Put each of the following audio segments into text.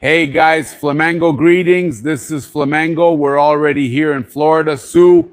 Hey guys, Flamengo greetings. This is Flamengo. We're already here in Florida. Sue,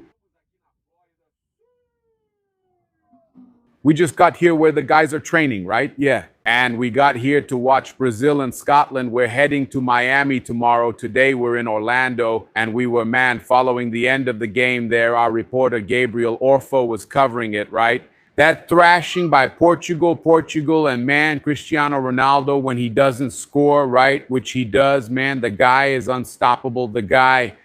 we just got here where the guys are training, right? Yeah. And we got here to watch Brazil and Scotland. We're heading to Miami tomorrow. Today we're in Orlando, and we were, man, following the end of the game there. Our reporter Gabriel Orfo was covering it, right? That thrashing by Portugal, and man, Cristiano Ronaldo, when he doesn't score, right, which he does, man, the guy is unstoppable. The guy,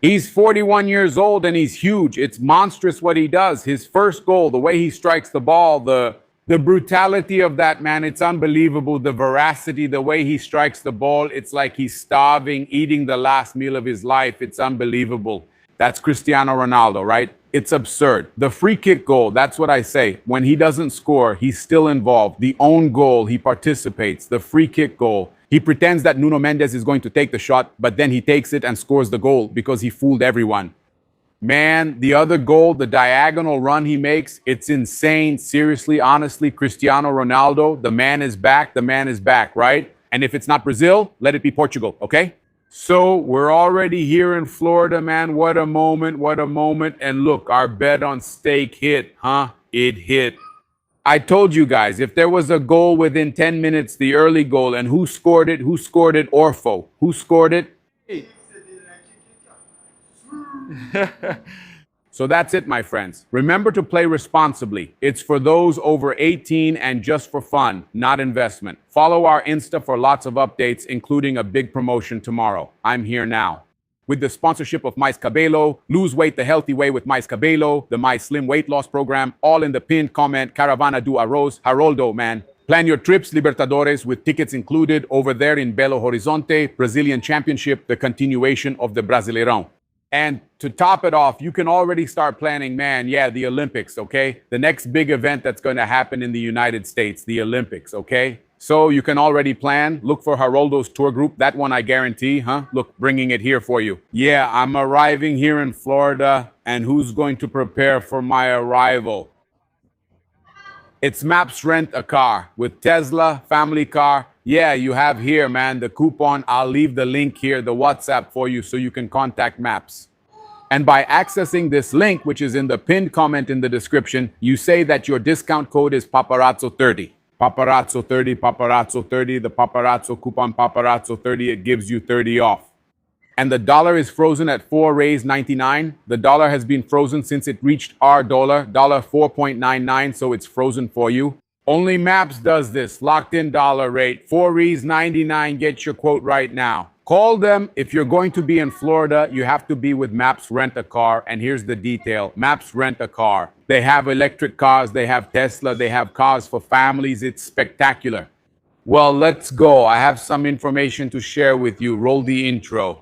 he's 41 years old and he's huge. It's monstrous what he does. His first goal, the way he strikes the ball, the brutality of that man, it's unbelievable. The veracity, the way he strikes the ball, it's like he's starving, eating the last meal of his life. It's unbelievable. That's Cristiano Ronaldo, right? It's absurd. The free kick goal, that's what I say. When he doesn't score, he's still involved. The own goal, he participates. The free kick goal, he pretends that Nuno Mendes is going to take the shot, but then he takes it and scores the goal because he fooled everyone. Man, the other goal, the diagonal run he makes, it's insane. Seriously, honestly, Cristiano Ronaldo, the man is back. The man is back, right? And if it's not Brazil, let it be Portugal, okay? So we're already here in Florida, man. What a moment, what a moment. And look, our bet on steak hit, huh? It hit. I told you guys, if there was a goal within 10 minutes, the early goal, and who scored it? Who scored it? Orfo. Who scored it? So that's it, my friends. Remember to play responsibly. It's for those over 18 and just for fun, not investment. Follow our Insta for lots of updates, including a big promotion tomorrow. I'm here now. With the sponsorship of Mais Cabello, lose weight the healthy way with Mais Cabello, the My Slim weight loss program, all in the pinned comment, Caravana do Arroz, Haroldo, man. Plan your trips, Libertadores, with tickets included over there in Belo Horizonte, Brazilian Championship, the continuation of the Brasileirão. And to top it off, you can already start planning, man, yeah, the Olympics, okay? The next big event that's going to happen in the United States, the Olympics, okay? So you can already plan. Look for Haroldo's tour group. That one I guarantee, huh? Look, bringing it here for you. Yeah, I'm arriving here in Florida, and who's going to prepare for my arrival? It's Maps Rent a Car with Tesla, family car. Yeah, you have here, man, the coupon. I'll leave the link here, the WhatsApp for you so you can contact Maps. And by accessing this link, which is in the pinned comment in the description, you say that your discount code is Paparazzo30. Paparazzo30, Paparazzo30, the Paparazzo coupon Paparazzo30, it gives you 30 off. And the dollar is frozen at 4.99. The dollar has been frozen since it reached our dollar 4.99, so it's frozen for you. Only Maps does this, locked in dollar rate, 4.99. Get your quote right now. Call them. If you're going to be in Florida, you have to be with Maps Rent a Car. And here's the detail. Maps Rent a Car. They have electric cars, they have Tesla, they have cars for families. It's spectacular. Well, let's go. I have some information to share with you. Roll the intro.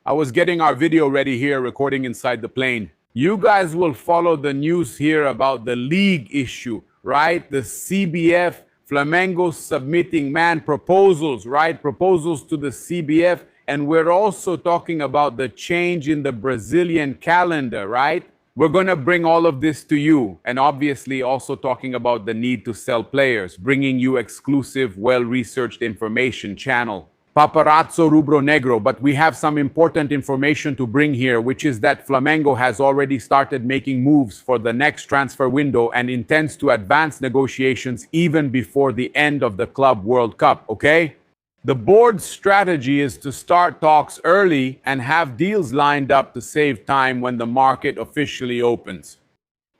I was getting our video ready here, recording inside the plane. You guys will follow the news here about the league issue, right? The CBF, Flamengo submitting, man, proposals, right? Proposals to the CBF. And we're also talking about the change in the Brazilian calendar, right? We're going to bring all of this to you, and obviously also talking about the need to sell players, bringing you exclusive, well-researched information channel. Paparazzo Rubro Negro, but we have some important information to bring here, which is that Flamengo has already started making moves for the next transfer window and intends to advance negotiations even before the end of the Club World Cup, okay? The board's strategy is to start talks early and have deals lined up to save time when the market officially opens.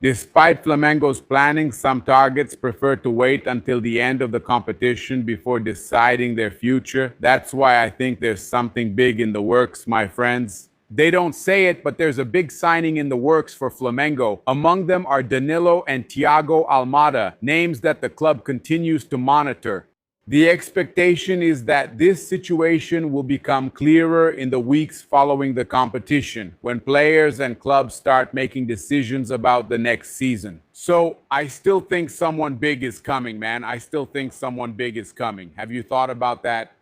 Despite Flamengo's planning, some targets prefer to wait until the end of the competition before deciding their future. That's why I think there's something big in the works, my friends. They don't say it, but there's a big signing in the works for Flamengo. Among them are Danilo and Thiago Almada, names that the club continues to monitor. The expectation is that this situation will become clearer in the weeks following the competition, when players and clubs start making decisions about the next season. So I still think someone big is coming, man. I still think someone big is coming. Have you thought about that?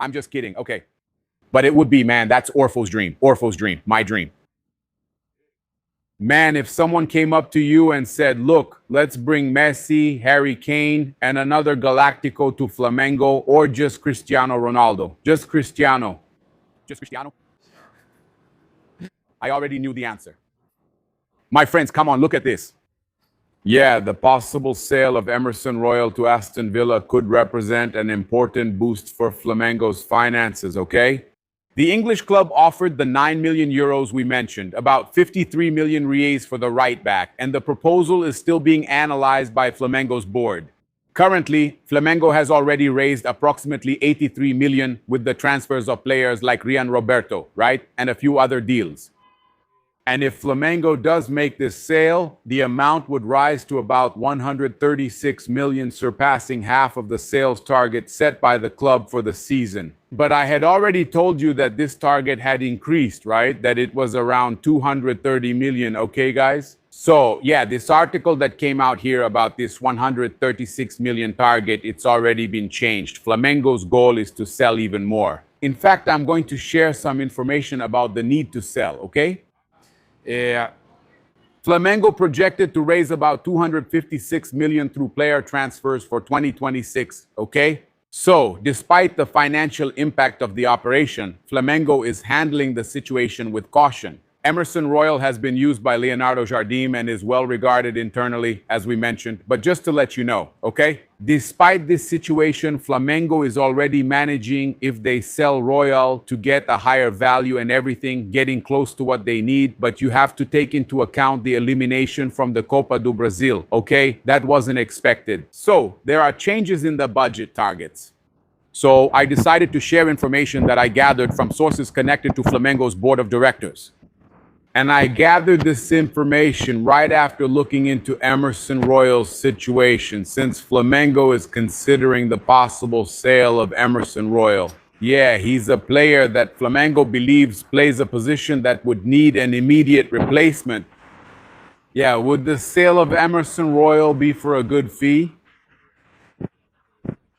I'm just kidding. Okay. But it would be, man, that's Orfo's dream. Orfo's dream. My dream. Man, if someone came up to you and said, look, let's bring Messi, Harry Kane, and another Galactico to Flamengo, or just Cristiano Ronaldo, just Cristiano. Just Cristiano? I already knew the answer. My friends, come on, look at this. Yeah, the possible sale of Emerson Royal to Aston Villa could represent an important boost for Flamengo's finances, okay? The English club offered the 9 million euros we mentioned, about 53 million reais for the right back, and the proposal is still being analyzed by Flamengo's board. Currently, Flamengo has already raised approximately 83 million with the transfers of players like Rian Roberto, right? And a few other deals. And if Flamengo does make this sale, the amount would rise to about 136 million, surpassing half of the sales target set by the club for the season. But I had already told you that this target had increased, right? That it was around 230 million, okay, guys? So, yeah, this article that came out here about this 136 million target, it's already been changed. Flamengo's goal is to sell even more. In fact, I'm going to share some information about the need to sell, okay? Flamengo projected to raise about 256 million through player transfers for 2026, okay? So, despite the financial impact of the operation, Flamengo is handling the situation with caution. Emerson Royal has been used by Leonardo Jardim and is well regarded internally, as we mentioned, but just to let you know, okay? Despite this situation, Flamengo is already managing, if they sell Royal, to get a higher value and everything, getting close to what they need, but you have to take into account the elimination from the Copa do Brasil, okay? That wasn't expected. So, there are changes in the budget targets. So, I decided to share information that I gathered from sources connected to Flamengo's board of directors. And I gathered this information right after looking into Emerson Royal's situation, since Flamengo is considering the possible sale of Emerson Royal. Yeah, he's a player that Flamengo believes plays a position that would need an immediate replacement. Yeah, would the sale of Emerson Royal be for a good fee?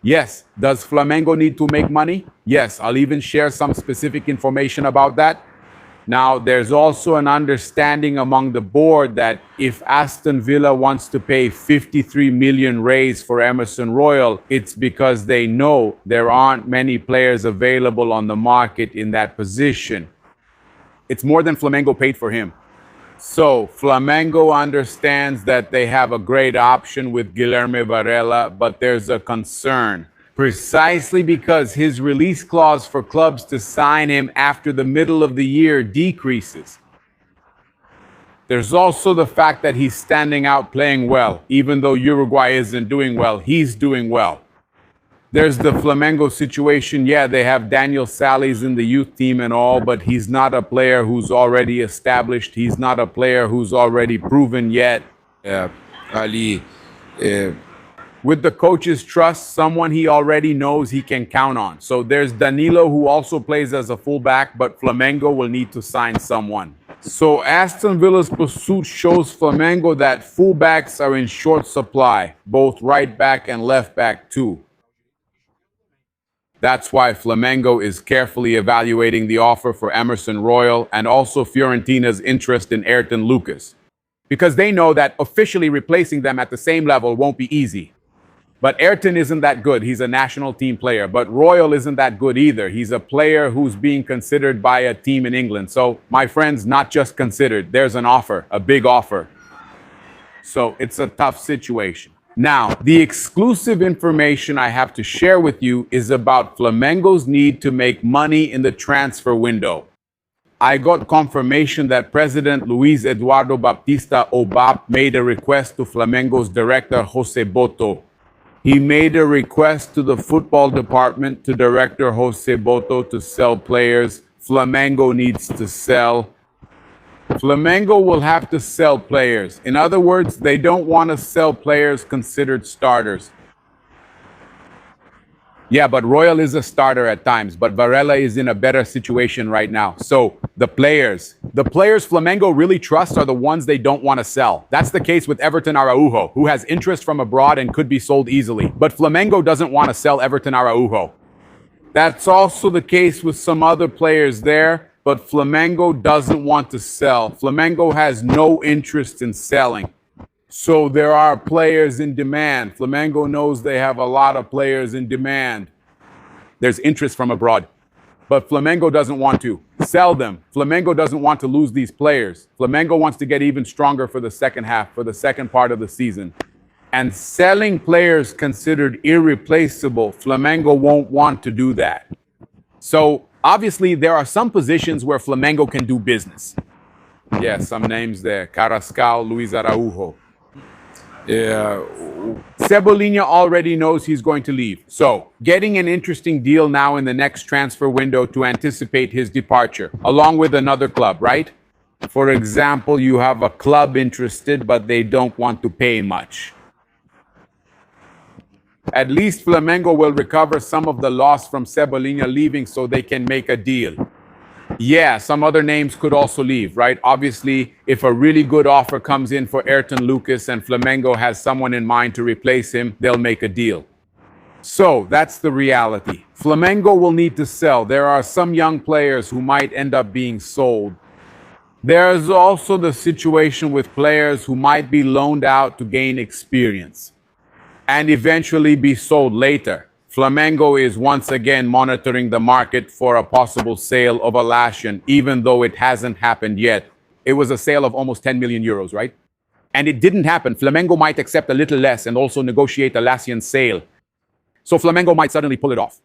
Yes. Does Flamengo need to make money? Yes, I'll even share some specific information about that. Now, there's also an understanding among the board that if Aston Villa wants to pay 53 million raise for Emerson Royal, it's because they know there aren't many players available on the market in that position. It's more than Flamengo paid for him. So, Flamengo understands that they have a great option with Guilherme Varela, but there's a concern. Precisely because his release clause for clubs to sign him after the middle of the year decreases. There's also the fact that he's standing out playing well. Even though Uruguay isn't doing well, he's doing well. There's the Flamengo situation. Yeah, they have Daniel Salles in the youth team and all, but he's not a player who's already established. He's not a player who's already proven yet. With the coach's trust, someone he already knows he can count on. So there's Danilo, who also plays as a fullback, but Flamengo will need to sign someone. So Aston Villa's pursuit shows Flamengo that fullbacks are in short supply, both right back and left back too. That's why Flamengo is carefully evaluating the offer for Emerson Royal and also Fiorentina's interest in Ayrton Lucas. Because they know that officially replacing them at the same level won't be easy. But Ayrton isn't that good. He's a national team player. But Royal isn't that good either. He's a player who's being considered by a team in England. So, my friends, not just considered. There's an offer, a big offer. So, it's a tough situation. Now, the exclusive information I have to share with you is about Flamengo's need to make money in the transfer window. I got confirmation that President Luis Eduardo Baptista Obap made a request to Flamengo's director, Jose Boto. He made a request to the football department to Director Jose Boto to sell players. Flamengo needs to sell. Flamengo will have to sell players. In other words, they don't want to sell players considered starters. Yeah, but Royal is a starter at times, but Varela is in a better situation right now. So the players Flamengo really trusts are the ones they don't want to sell. That's the case with Everton Araujo, who has interest from abroad and could be sold easily. But Flamengo doesn't want to sell Everton Araujo. That's also the case with some other players there. but Flamengo doesn't want to sell. Flamengo has no interest in selling. So there are players in demand. Flamengo knows they have a lot of players in demand. There's interest from abroad. But Flamengo doesn't want to sell them. Flamengo doesn't want to lose these players. Flamengo wants to get even stronger for the second half, for the second part of the season. And selling players considered irreplaceable, Flamengo won't want to do that. So obviously there are some positions where Flamengo can do business. Yeah, some names there. Carrascal, Luis Araujo. Yeah. Cebolinha already knows he's going to leave. So, getting an interesting deal now in the next transfer window to anticipate his departure, along with another club, right? For example, you have a club interested, but they don't want to pay much. At least Flamengo will recover some of the loss from Cebolinha leaving so they can make a deal. Yeah, some other names could also leave, right? Obviously, if a really good offer comes in for Ayrton Lucas and Flamengo has someone in mind to replace him, they'll make a deal. So that's the reality. Flamengo will need to sell. There are some young players who might end up being sold. There's also the situation with players who might be loaned out to gain experience and eventually be sold later. Flamengo is once again monitoring the market for a possible sale of Alashian, even though it hasn't happened yet. It was a sale of almost 10 million euros, right? And it didn't happen. Flamengo might accept a little less and also negotiate Alashian's sale. So Flamengo might suddenly pull it off.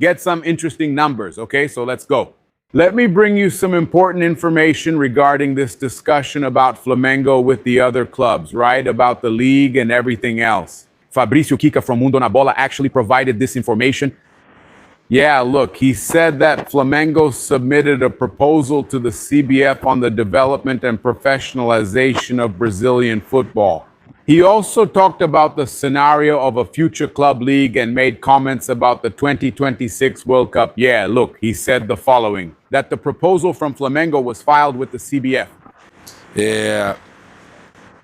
Get some interesting numbers, okay? So let's go. Let me bring you some important information regarding this discussion about Flamengo with the other clubs, right? About the league and everything else. Fabrício Kika from Mundo na Bola actually provided this information. Yeah, look, he said that Flamengo submitted a proposal to the CBF on the development and professionalization of Brazilian football. He also talked about the scenario of a future club league and made comments about the 2026 World Cup. Yeah, look, he said the following, that the proposal from Flamengo was filed with the CBF. Yeah.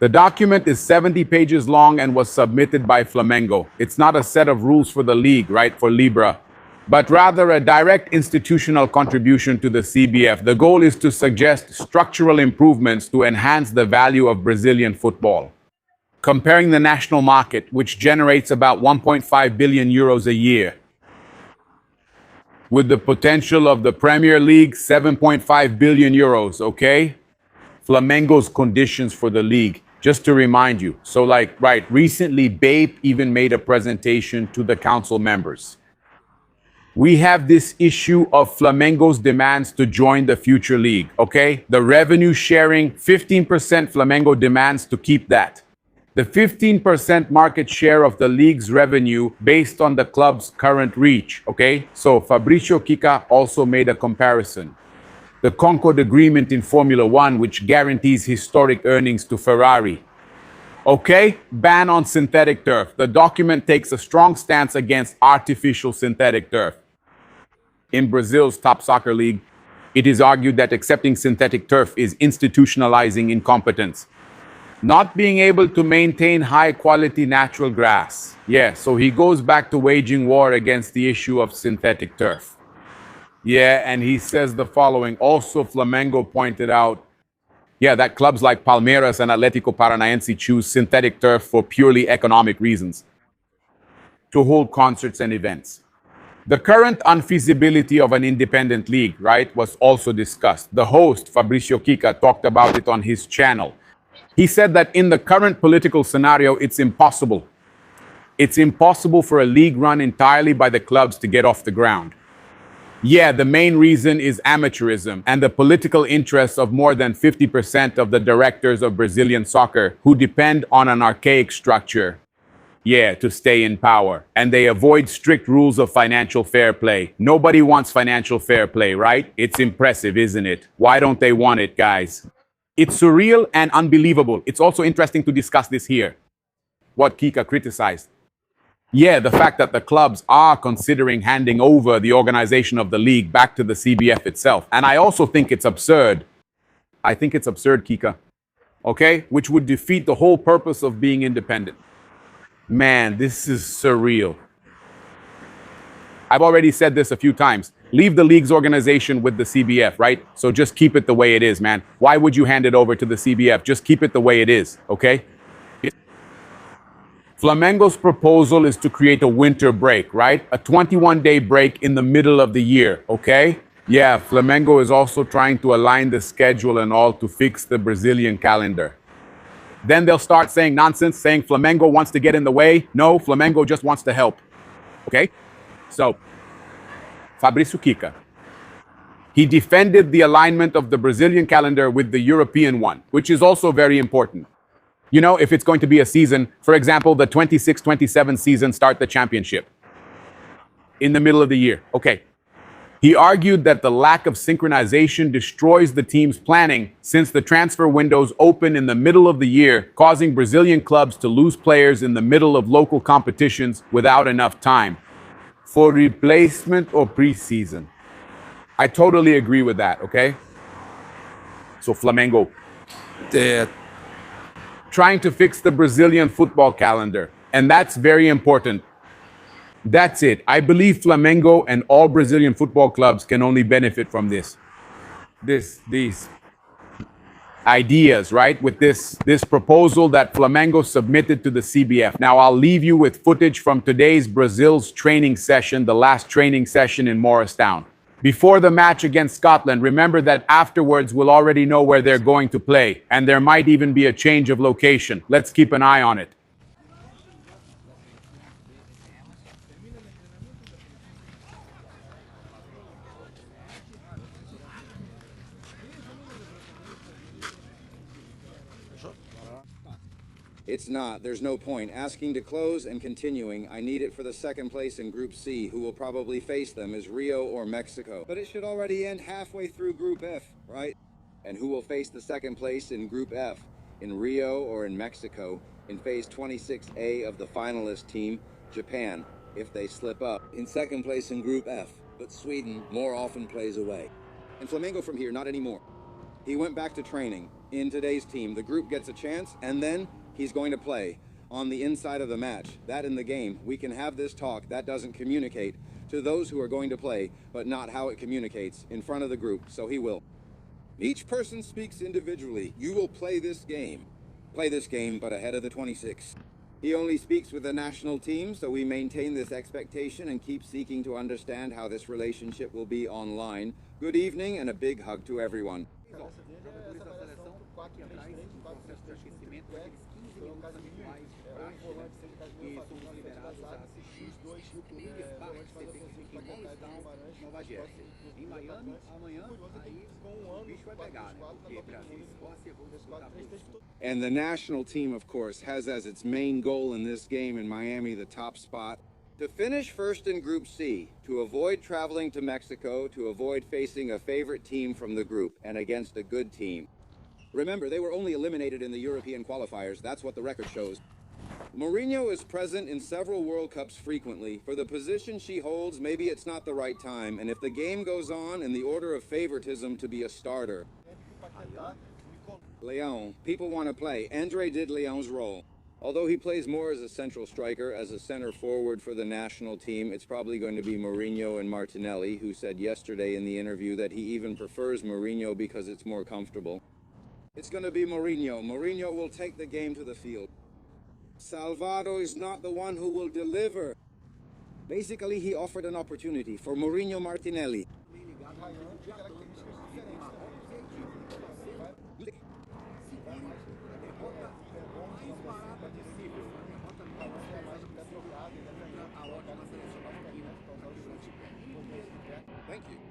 The document is 70 pages long and was submitted by Flamengo. It's not a set of rules for the league, right, for Libra, but rather a direct institutional contribution to the CBF. The goal is to suggest structural improvements to enhance the value of Brazilian football. Comparing the national market, which generates about 1.5 billion euros a year, with the potential of the Premier League, 7.5 billion euros, okay? Flamengo's conditions for the league. Just to remind you, so recently BAPE even made a presentation to the council members. We have this issue of Flamengo's demands to join the future league, okay? The revenue sharing, 15% Flamengo demands to keep that. The 15% market share of the league's revenue based on the club's current reach, okay? So Fabrício Kika also made a comparison. The Concord Agreement in Formula One, which guarantees historic earnings to Ferrari. Okay, ban on synthetic turf. The document takes a strong stance against artificial synthetic turf. In Brazil's top soccer league, it is argued that accepting synthetic turf is institutionalizing incompetence. Not being able to maintain high-quality natural grass. Yeah, so he goes back to waging war against the issue of synthetic turf. Yeah, and he says the following. Also, Flamengo pointed out, that clubs like Palmeiras and Atlético Paranaense choose synthetic turf for purely economic reasons to hold concerts and events. The current unfeasibility of an independent league, right, was also discussed. The host, Fabrício Kika, talked about it on his channel. He said that in the current political scenario, it's impossible. It's impossible for a league run entirely by the clubs to get off the ground. Yeah, the main reason is amateurism and the political interests of more than 50% of the directors of Brazilian soccer who depend on an archaic structure, to stay in power. And they avoid strict rules of financial fair play. Nobody wants financial fair play, right? It's impressive, isn't it? Why don't they want it, guys? It's surreal and unbelievable. It's also interesting to discuss this here. What Kika criticized. Yeah, the fact that the clubs are considering handing over the organization of the league back to the CBF itself. And I also think it's absurd. I think it's absurd, Kika. Okay? Which would defeat the whole purpose of being independent. Man, this is surreal. I've already said this a few times. Leave the league's organization with the CBF, right? So just keep it the way it is, man. Why would you hand it over to the CBF? Just keep it the way it is, okay? Flamengo's proposal is to create a winter break, right? A 21-day break in the middle of the year, okay? Yeah, Flamengo is also trying to align the schedule and all to fix the Brazilian calendar. Then they'll start saying nonsense, saying Flamengo wants to get in the way. No, Flamengo just wants to help, okay? So, Fabrício Kika. He defended the alignment of the Brazilian calendar with the European one, which is also very important. You know, if it's going to be a season, for example, the 26-27 season start the championship in the middle of the year. Okay. He argued that the lack of synchronization destroys the team's planning since the transfer windows open in the middle of the year, causing Brazilian clubs to lose players in the middle of local competitions without enough time for replacement or preseason. I totally agree with that, okay? So Flamengo trying to fix the Brazilian football calendar, and that's very important. That's it. I believe Flamengo and all Brazilian football clubs can only benefit from these ideas, right? With this proposal that Flamengo submitted to the CBF. Now I'll leave you with footage from today's Brazil's training session, the last training session in Morristown. Before the match against Scotland, remember that afterwards we'll already know where they're going to play, and there might even be a change of location. Let's keep an eye on it. It's not. There's no point. Asking to close and continuing. I need it for the second place in Group C. Who will probably face them is Rio or Mexico. But it should already end halfway through Group F, right? And who will face the second place in Group F? In Rio or in Mexico? In Phase 26A of the finalist team, Japan, if they slip up. In second place in Group F. But Sweden more often plays away. And Flamengo from here, not anymore. He went back to training. In today's team, the group gets a chance, and then he's going to play on the inside of the match. That in the game, we can have this talk. That doesn't communicate to those who are going to play, but not how it communicates in front of the group, so he will. Each person speaks individually. You will play this game. Play this game, but ahead of the 26. He only speaks with the national team, so we maintain this expectation and keep seeking to understand how this relationship will be online. Good evening and a big hug to everyone. And the national team, of course, has as its main goal in this game in Miami the top spot. To finish first in Group C, to avoid traveling to Mexico, to avoid facing a favorite team from the group and against a good team. Remember, they were only eliminated in the European qualifiers. That's what the record shows. Mourinho is present in several World Cups frequently. For the position she holds, maybe it's not the right time. And if the game goes on in the order of favoritism to be a starter. Leão, people want to play. Andre did Leão's role. Although he plays more as a central striker, as a center forward for the national team, it's probably going to be Mourinho and Martinelli, who said yesterday in the interview that he even prefers Mourinho because it's more comfortable. It's going to be Mourinho. Mourinho will take the game to the field. Salvador is not the one who will deliver. Basically, he offered an opportunity for Mourinho Martinelli. Thank you.